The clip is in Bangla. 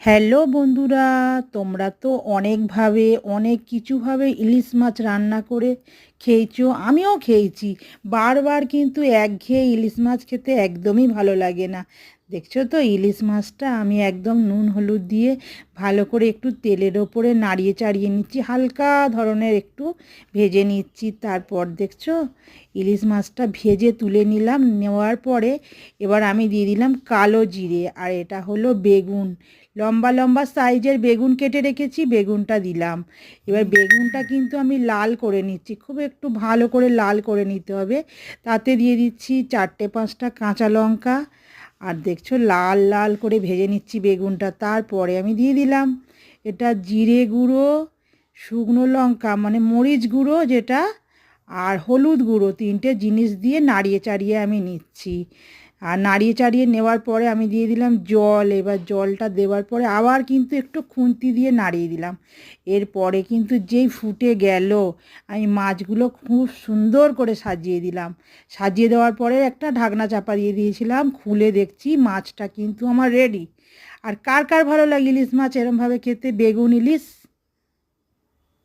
হ্যালো বন্ধুরা, তোমরা তো অনেকভাবে অনেক কিছুভাবে ইলিশ মাছ রান্না করে খেয়েছো, আমিও খেয়েছি। বারবার কিন্তু একঘেয়ে ইলিশ মাছ খেতে একদমই ভালো লাগে না। দেখছো তো ইলিশ মাছটা আমি একদম নুন হলুদ দিয়ে ভালো করে একটু তেলের ওপরে নাড়িয়ে চাড়িয়ে নিচ্ছি, হালকা ধরনের একটু ভেজে নিচ্ছি। তারপর দেখছো ইলিশ মাছটা ভেজে তুলে নিলাম। নেওয়ার পরে এবার আমি দিয়ে দিলাম কালো জিরে, আর এটা হলো বেগুন, লম্বা লম্বা সাইজের বেগুন কেটে রেখেছি, বেগুনটা দিলাম। এবার বেগুনটা কিন্তু আমি লাল করে নিচ্ছি, খুব একটু ভালো করে লাল করে নিতে হবে। তাতে দিয়ে দিচ্ছি 4-5টা কাঁচা লঙ্কা, আর দেখছো লাল লাল করে ভেজে নিচ্ছি বেগুনটা। তারপরে আমি দিয়ে দিলাম এটা জিরে গুঁড়ো, শুকনো লঙ্কা মানে মরিচ গুঁড়ো যেটা, আর হলুদ গুঁড়ো, 3টে জিনিস দিয়ে নাড়িয়ে চাড়িয়ে আমি নিচ্ছি। আর নাড়িয়ে চাড়িয়ে নেওয়ার পরে আমি দিয়ে দিলাম জল। এবার জলটা দেওয়ার পরে আবার কিন্তু একটু খুন্তি দিয়ে নাড়িয়ে দিলাম। এরপরে কিন্তু যেই ফুটে গেল, আমি মাছগুলো খুব সুন্দর করে সাজিয়ে দিলাম। সাজিয়ে দেওয়ার পরে একটা ঢাকনা চাপা দিয়ে দিয়েছিলাম। খুলে দেখছি মাছটা কিন্তু আমার রেডি। আর কার কার ভালো লাগে ইলিশ মাছ এরমভাবে খেতে, বেগুন ইলিশ?